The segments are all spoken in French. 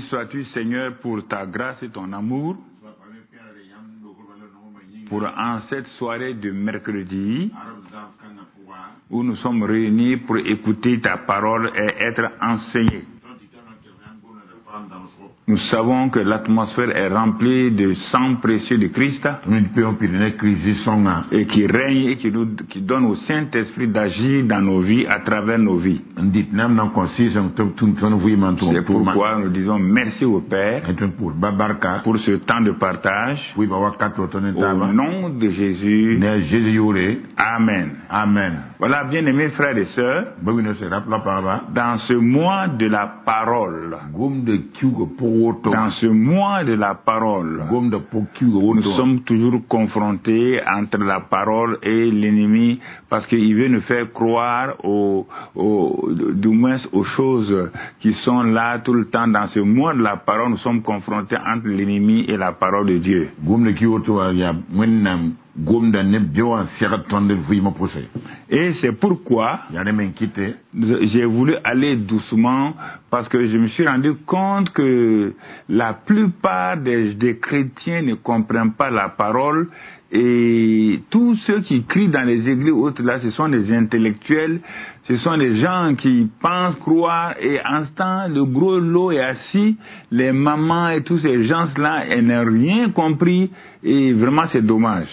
sois-tu, Seigneur, pour ta grâce et ton amour. Pour en cette soirée de mercredi, où nous sommes réunis pour écouter ta parole et être enseignés. Nous savons que l'atmosphère est remplie de sang précieux de Christ et qui règne et qui donne au Saint-Esprit d'agir dans nos vies, à travers nos vies. C'est pourquoi nous disons merci au Père pour ce temps de partage. Au nom de Jésus. Amen. Amen. Voilà, bien-aimés frères et sœurs, dans ce mois de la parole, dans ce mois de la parole, nous sommes toujours confrontés entre la parole et l'ennemi, parce qu'il veut nous faire croire du moins aux choses qui sont là tout le temps. Dans ce mois de la parole, nous sommes confrontés entre l'ennemi et la parole de Dieu. Et c'est pourquoi j'ai voulu aller doucement, parce que je me suis rendu compte que la plupart des chrétiens ne comprennent pas la parole, et tous ceux qui crient dans les églises autres là, ce sont des intellectuels, ce sont des gens qui pensent croire, et en ce temps le gros lot est assis, les mamans et tous ces gens là, ils n'ont rien compris, et vraiment c'est dommage.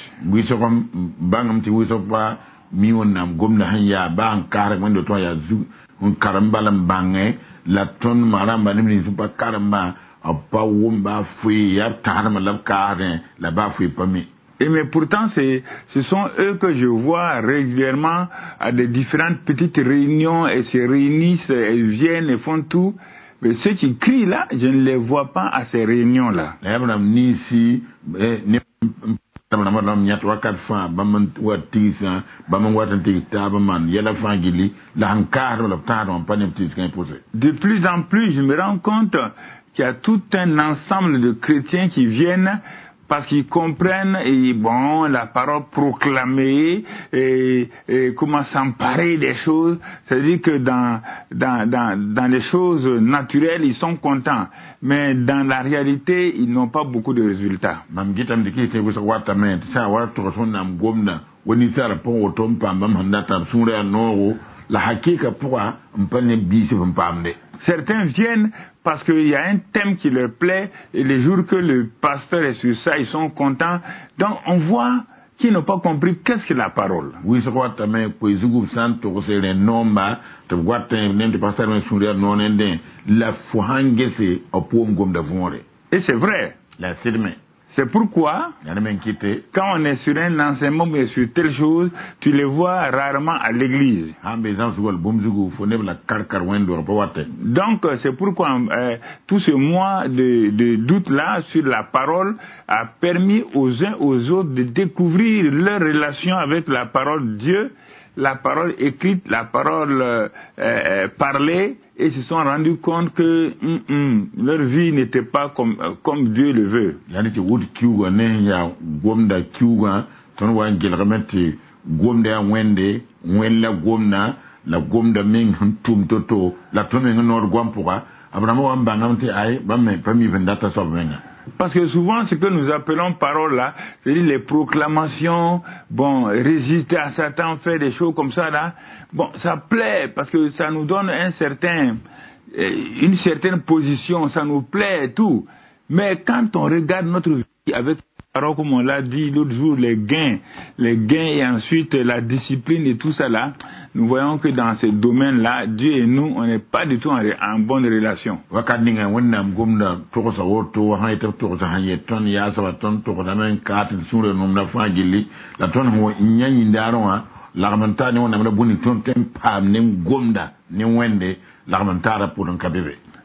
Mais pourtant, ce sont eux que je vois régulièrement à des différentes petites réunions, et se réunissent, et viennent et font tout. Mais ceux qui crient là, je ne les vois pas à ces réunions-là. De plus en plus, je me rends compte qu'il y a tout un ensemble de chrétiens qui viennent parce qu'ils comprennent la parole proclamée et comment s'emparer des choses. C'est-à-dire que dans les choses naturelles, ils sont contents. Mais dans la réalité, ils n'ont pas beaucoup de résultats. Certains viennent parce qu'il y a un thème qui leur plaît, et les jours que le pasteur est sur ça, ils sont contents. Donc on voit qu'ils n'ont pas compris qu'est-ce que la parole. Et c'est vrai. C'est pourquoi, quand on est sur un enseignement, mais sur telle chose, tu les vois rarement à l'église. Donc, c'est pourquoi tout ce mois de doute-là sur la parole a permis aux uns aux autres de découvrir leur relation avec la parole de Dieu, la parole écrite, la parole parlée, et se sont rendus compte que leur vie n'était pas comme Dieu le veut. Parce que souvent, ce que nous appelons parole là, c'est-à-dire les proclamations, résister à Satan, faire des choses comme ça là, ça plaît parce que ça nous donne une certaine position, ça nous plaît et tout. Mais quand on regarde notre vie avec parole, comme on l'a dit l'autre jour, les gains et ensuite la discipline et tout ça là, nous voyons que dans ce domaine-là, Dieu et nous, on n'est pas du tout en bonne relation.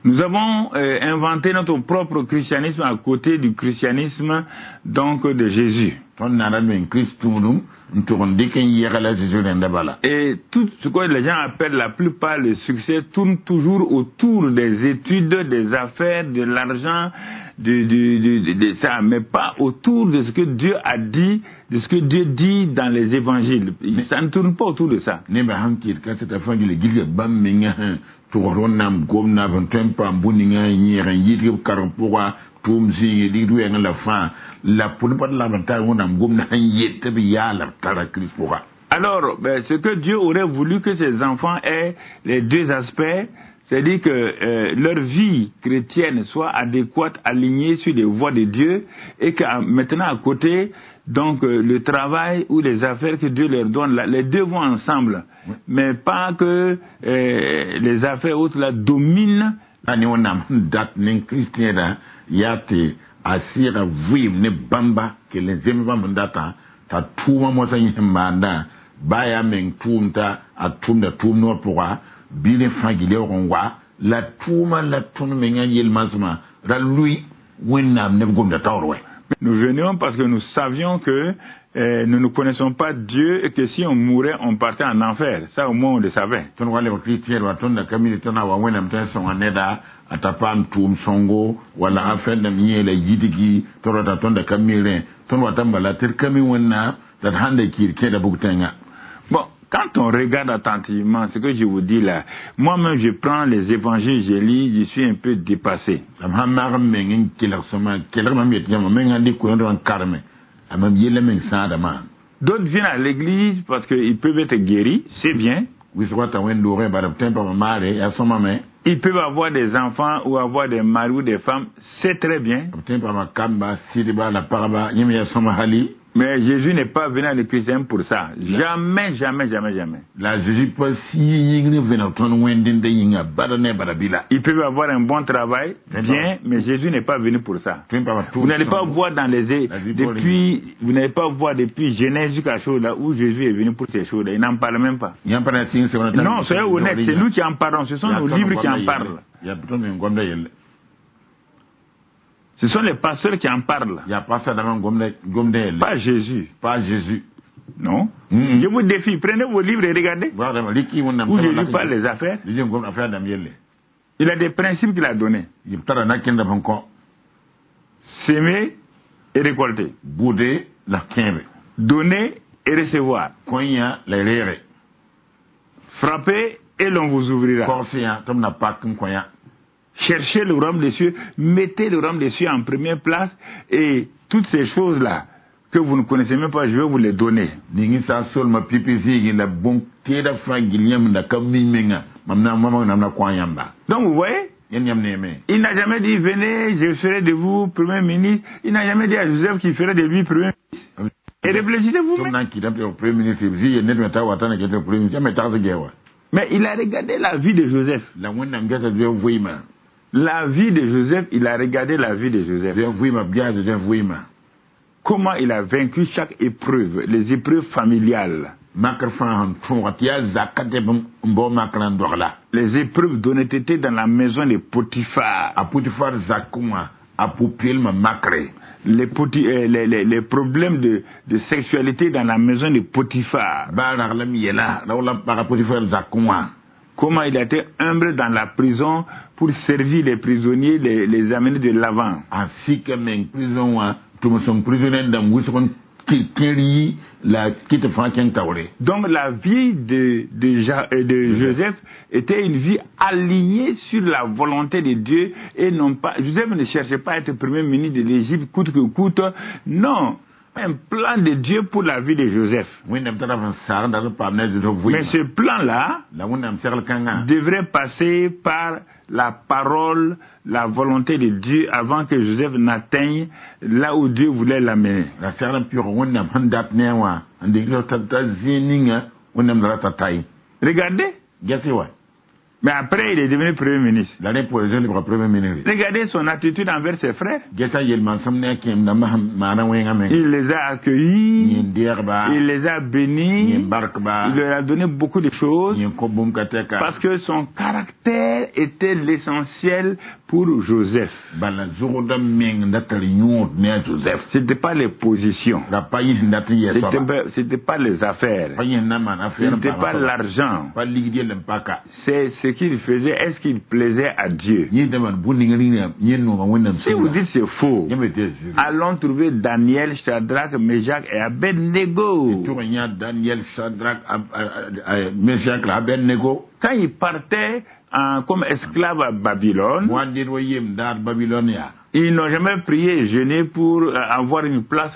Nous avons inventé notre propre christianisme à côté du christianisme donc de Jésus. Et tout ce que les gens appellent la plupart le succès tourne toujours autour des études, des affaires, de l'argent, de ça, mais pas autour de ce que Dieu a dit, de ce que Dieu dit dans les évangiles. Ça ne tourne pas autour de ça. Alors, ce que Dieu aurait voulu que ses enfants aient les deux aspects, c'est-à-dire que leur vie chrétienne soit adéquate, alignée sur les voies de Dieu, et que maintenant à côté, donc le travail ou les affaires que Dieu leur donne, là, les deux vont ensemble, mais pas que les affaires autres là dominent. Asira vuim ne bamba que les événements data ta touma mosa yimanda baya men tumta atumda tumno pourra bile fangile ronwa la touma la tun menga yel mazma ra lui wennam ne gomda tawrwe. Nous venions parce que nous savions que nous ne connaissons pas Dieu et que si on mourait, on partait en enfer. Ça, au moins, on le savait. Bon, quand on regarde attentivement ce que je vous dis là, moi-même, je prends les évangiles, je lis, je suis un peu dépassé. D'autres viennent à l'église parce qu'ils peuvent être guéris, c'est bien. Ils peuvent avoir des enfants ou avoir des maris ou des femmes, c'est très bien. Mais Jésus n'est pas venu à l'église pour ça. Jamais, jamais, jamais, jamais. Ils peuvent avoir un bon travail, bien, mais Jésus n'est pas venu pour ça. Vous n'allez pas voir dans vous n'allez pas voir depuis Genèse jusqu'à chose là où Jésus est venu pour ces choses-là. Il n'en parle même pas. Non, soyez honnête, c'est nous qui en parlons. Ce sont nos livres qui en parlent. Ce sont les pasteurs qui en parlent. Pas Jésus. Pas Jésus. Non. Je vous défie, prenez vos livres et regardez. Où Jésus parle les affaires. Il a des principes qu'il a donnés. S'aimer et récolter. Donner et recevoir. Frapper et l'on vous ouvrira. Cherchez le royaume des cieux, mettez le royaume des cieux en première place et toutes ces choses-là que vous ne connaissez même pas, je vais vous les donner. Donc vous voyez, il n'a jamais dit venez, je serai de vous premier ministre. Il n'a jamais dit à Joseph qu'il ferait de lui premier ministre. Et réfléchissez-vous. Mais il a regardé la vie de Joseph. La vie de Joseph, il a regardé la vie de Joseph. Comment il a vaincu chaque épreuve, les épreuves familiales. Les épreuves d'honnêteté dans la maison de Potiphar. Les problèmes de sexualité dans la maison de Potiphar. Comment il a été humble dans la prison pour servir les prisonniers, les amener de l'avant. Donc la vie de Joseph était une vie alignée sur la volonté de Dieu et non pas. Joseph ne cherchait pas à être premier ministre de l'Égypte coûte que coûte. Non. Un plan de Dieu pour la vie de Joseph. Mais ce plan-là devrait passer par la parole, la volonté de Dieu avant que Joseph n'atteigne là où Dieu voulait l'amener. Regardez. Mais après, il est devenu Premier ministre. L'année prochaine, il sera Premier ministre. Regardez son attitude envers ses frères. Il les a accueillis, il les a bénis, il leur a donné beaucoup de choses parce que son caractère était l'essentiel pour Joseph. C'était pas les positions, c'était pas les affaires, c'était pas l'argent. C'est ce qu'il faisait. Est-ce qu'il plaisait à Dieu? Si vous dites c'est faux, allons trouver Daniel, Shadrach, Meshach et Abednego. Quand ils partaient comme esclaves à Babylone, ils n'ont jamais prié et jeûné pour avoir une place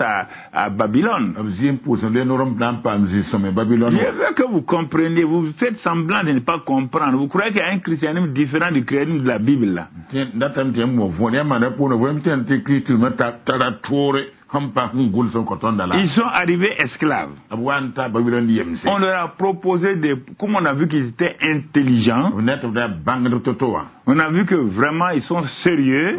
à Babylone. Je veux que vous compreniez, vous faites semblant de ne pas comprendre. Vous croyez qu'il y a un christianisme différent du christianisme de la Bible là? Ils sont arrivés esclaves. On leur a proposé comme on a vu qu'ils étaient intelligents, on a vu que vraiment ils sont sérieux.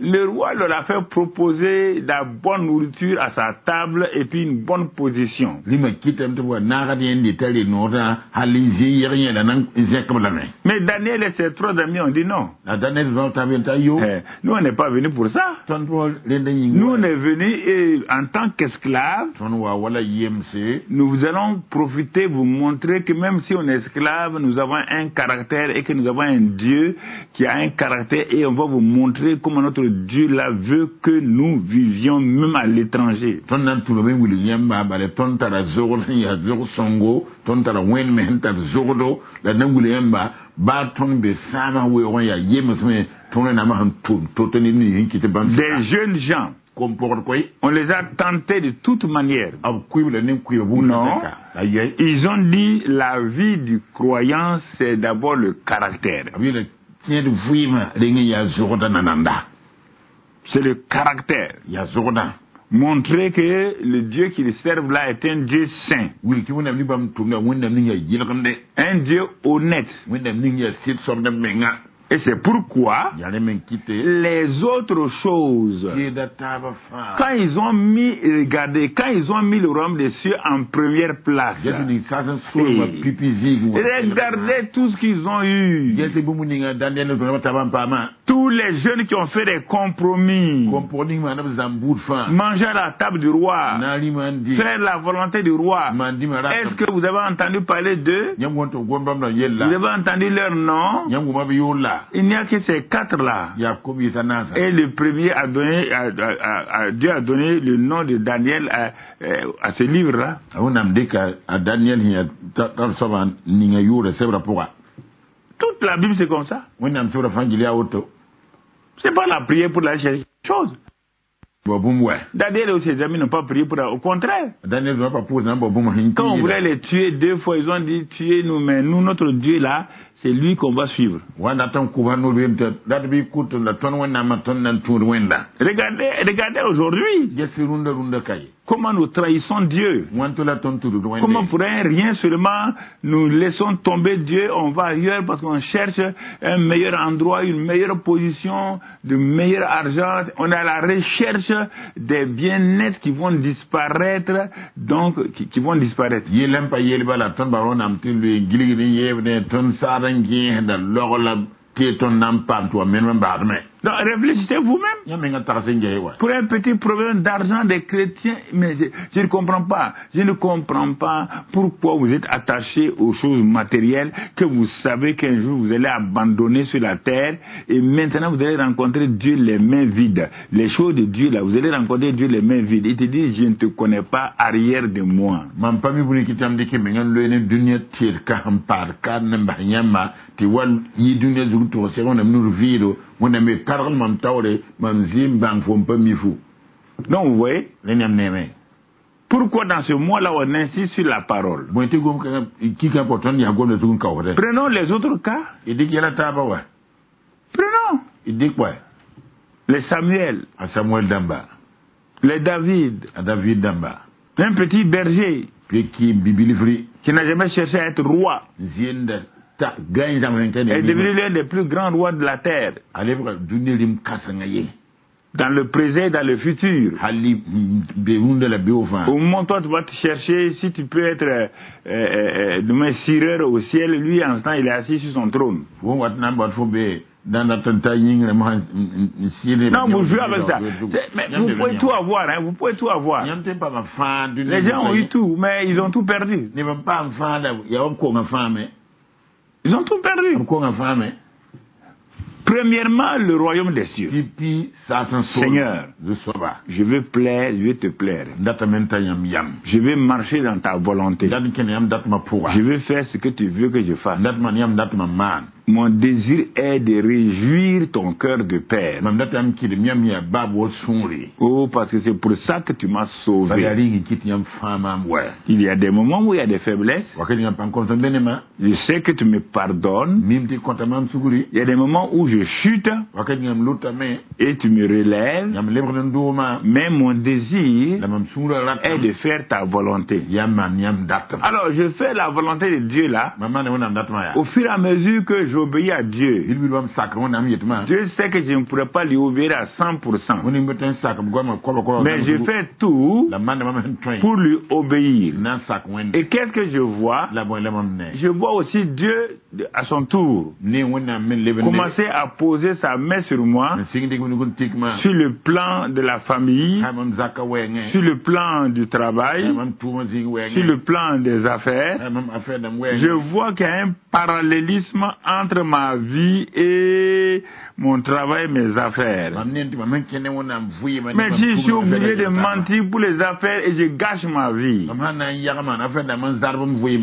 Le roi leur a fait proposer de la bonne nourriture à sa table et puis une bonne position. Mais Daniel et ses 3 amis ont dit non. Nous on n'est pas venus pour ça. Nous on est venus en tant qu'esclaves. Nous allons profiter, vous montrer que même si on est esclave, nous avons un caractère et que nous avons un Dieu qui a un caractère, et on va vous montrer comment notre Dieu là veut que nous vivions même à l'étranger. Des jeunes gens, on les a tentés de toute manière. Non, ils ont dit la vie du croyant, c'est d'abord le caractère. C'est le caractère. Montrer que le Dieu qu'ils servent là est un Dieu saint. Un Dieu honnête. Et c'est pourquoi les autres choses, quand ils ont mis, regardez, quand ils ont mis le royaume des cieux en première place, regardez tout ce qu'ils ont eu. Tous les jeunes qui ont fait des compromis, manger à la table du roi, faire la volonté du roi. Est-ce que vous avez entendu parler d'eux? Vous avez entendu leur nom? Il n'y a que ces 4 là. Et le premier a donné, Dieu a donné le nom de Daniel à ce livre là. Toute la Bible c'est comme ça. C'est pas la prière pour la chose. Daniel et ses amis n'ont pas prié pour au contraire. Quand on voulait les tuer 2 fois, ils ont dit tuez-nous, mais nous, notre Dieu là, c'est lui qu'on va suivre. Regardez aujourd'hui. Comment nous trahissons Dieu. Comment pour rien seulement nous laissons tomber Dieu, on va ailleurs parce qu'on cherche un meilleur endroit, une meilleure position, de meilleur argent. On est à la recherche des biens nets qui vont disparaître, donc qui vont disparaître. Donc réfléchissez vous-même. Pour un petit problème d'argent des chrétiens, mais je ne comprends pas. Je ne comprends pas pourquoi vous êtes attachés aux choses matérielles que vous savez qu'un jour vous allez abandonner sur la terre et maintenant vous allez rencontrer Dieu les mains vides. Les choses de Dieu là, vous allez rencontrer Dieu les mains vides. Il te dit je ne te connais pas arrière de moi. Donc vous voyez, pourquoi dans ce mois-là on insiste sur la parole? Prenons les autres cas. Prenons les Samuel, les David, un petit berger qui n'a jamais cherché à être roi. est devenu l'un des plus grands rois de la terre. Dans le présent et dans le futur. Au moment où toi tu vas te chercher, si tu peux être demain sireur au ciel, lui en ce temps il est assis sur son trône. Non, vous jouez avec ça. Mais vous pouvez tout avoir, hein, vous pouvez tout avoir. Les gens ont eu tout, mais ils ont tout perdu. Ils ont tout perdu. Premièrement, le royaume des cieux. Seigneur, je veux te plaire. Je veux marcher dans ta volonté. Je veux faire ce que tu veux que je fasse. Mon désir est de réjouir ton cœur de père. Oh, parce que c'est pour ça que tu m'as sauvé. Il y a des moments où il y a des faiblesses. Je sais que tu me pardonnes. Il y a des moments où je chute et tu me relèves. Mais mon désir est de faire ta volonté. Alors je fais la volonté de Dieu là. Au fur et à mesure que j'obéis à Dieu, Dieu sait que je ne pourrais pas lui obéir à 100%. Mais je fais tout pour lui obéir. Et qu'est-ce que je vois? Je vois aussi Dieu à son tour commencer à poser sa main sur moi, sur le plan de la famille, sur le plan du travail, sur le plan des affaires. Je vois qu'il y a un parallélisme entre ma vie et mon travail, mes affaires. Mais si je suis obligé de mentir pour les affaires et je gâche ma vie,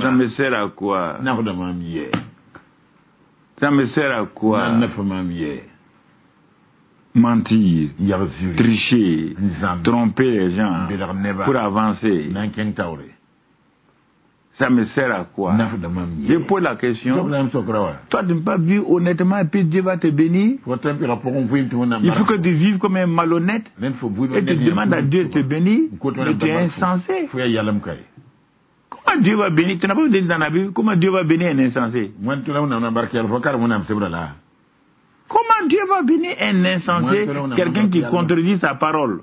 ça me sert à quoi? Ça me sert à quoi? Mentir, tricher, tromper les gens pour avancer. Ça me sert à quoi? Je pose la question. Toi, tu n'as pas vu honnêtement et puis Dieu va te bénir. Il faut que tu vives comme un malhonnête et tu demandes à Dieu de te bénir. Mais tu es insensé. Comment Dieu va bénir? Tu n'as pas dit dans la Bible comment Dieu va bénir un insensé? Comment Dieu va bénir un insensé, quelqu'un qui contredit sa parole,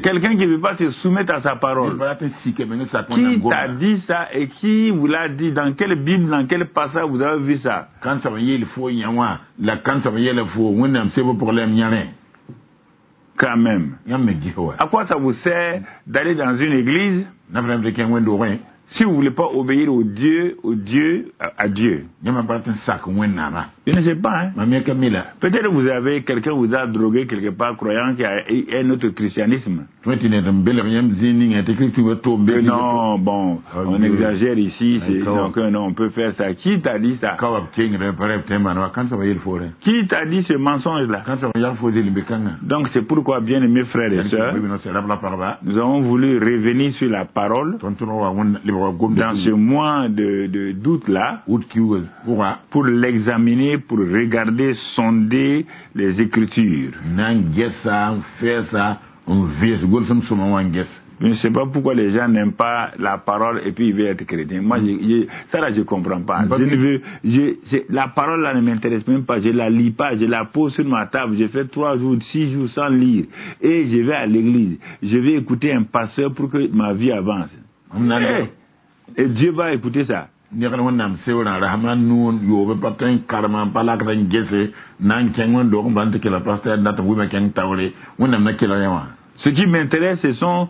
quelqu'un qui ne veut pas se soumettre à sa parole? Qui t'a dit ça et qui vous l'a dit? Dans quelle Bible, dans quel passage vous avez vu ça? Quand même. À quoi ça vous sert d'aller dans une église si vous ne voulez pas obéir à Dieu? Je ne sais pas. Hein? Peut-être que vous avez quelqu'un vous a drogué quelque part croyant qu'il y a un autre christianisme. Non, bon, on exagère ici. Donc non, on peut faire ça. Qui t'a dit ça? Qui t'a dit ce mensonge-là? Donc c'est pourquoi, bien aimés frères et sœurs, nous avons voulu revenir sur la parole dans ce mois de d'août-là, pour l'examiner, pour regarder, sonder les Écritures. Je ne sais pas pourquoi les gens n'aiment pas la parole et puis ils veulent être chrétiens. Moi, ça là, je ne comprends pas. La parole là ne m'intéresse même pas. Je ne la lis pas. Je la pose sur ma table. Je fais 3 jours, 6 jours sans lire. Et je vais à l'église. Je vais écouter un pasteur pour que ma vie avance. Et Dieu va écouter ça. Ce qui m'intéresse, ce sont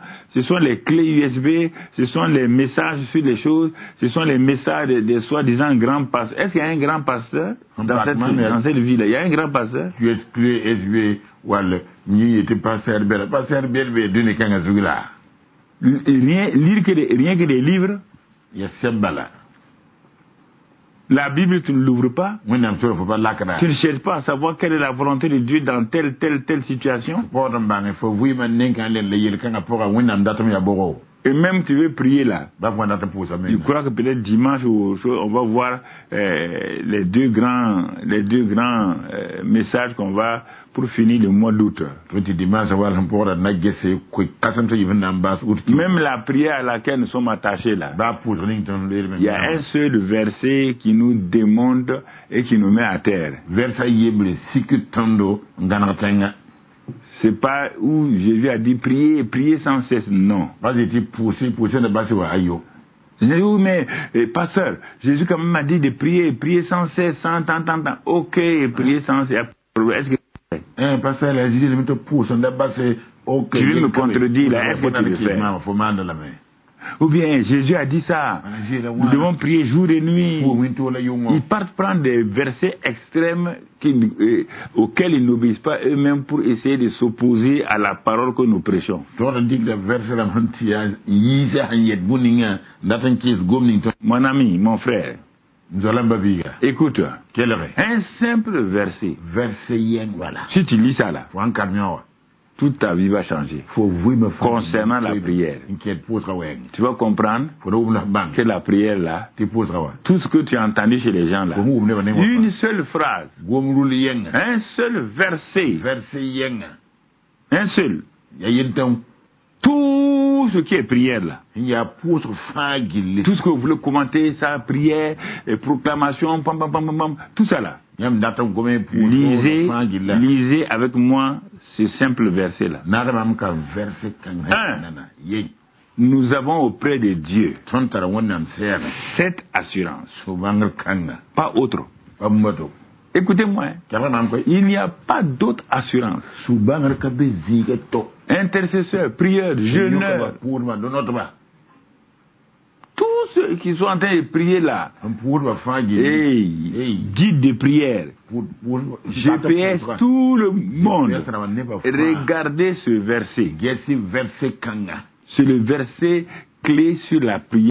les clés USB, ce sont les messages sur les choses, ce sont les messages de soi-disant grands pasteurs. Est-ce qu'il y a un grand pasteur dans cette vie-là? Il y a un grand pasteur? Rien que des livres? La Bible, tu ne l'ouvres pas. Tu ne cherches pas à savoir quelle est la volonté de Dieu dans telle situation. Et même tu veux prier là. Je crois que peut-être dimanche on va voir les deux grands messages qu'on va pour finir le mois d'août. Même la prière à laquelle nous sommes attachés là. Il y a un seul verset qui nous démonte et qui nous met à terre. C'est pas où Jésus a dit prier sans cesse, non. Oui, mais pasteur, Jésus quand même a dit de prier sans cesse, sans tant. Ok, prier sans cesse. Est-ce que pasteur, tu veux me contredire là, est-ce que tu le fais? Ou bien Jésus a dit ça, nous devons prier jour et nuit. Ils partent prendre des versets extrêmes auxquels ils n'obéissent pas eux-mêmes pour essayer de s'opposer à la parole que nous prêchons. Mon ami, mon frère, écoute, un simple verset, si tu lis ça là, toute ta vie va changer. Concernant la prière, tu vas comprendre que la prière là, tout ce que tu as entendu chez les gens là, une seule phrase, un seul verset, un seul, tout ce qui est prière là, tout ce que vous voulez commenter, ça, prière, et proclamation, tout ça là, lisez avec moi ce simple verset là. Nous avons auprès de Dieu cette assurance, pas autre. Écoutez-moi, il n'y a pas d'autre assurance. Intercesseur, prieur, jeûneur, tous ceux qui sont en train de prier là, guide de prière, GPS, tout le monde, regardez ce verset. C'est le verset clé sur la prière.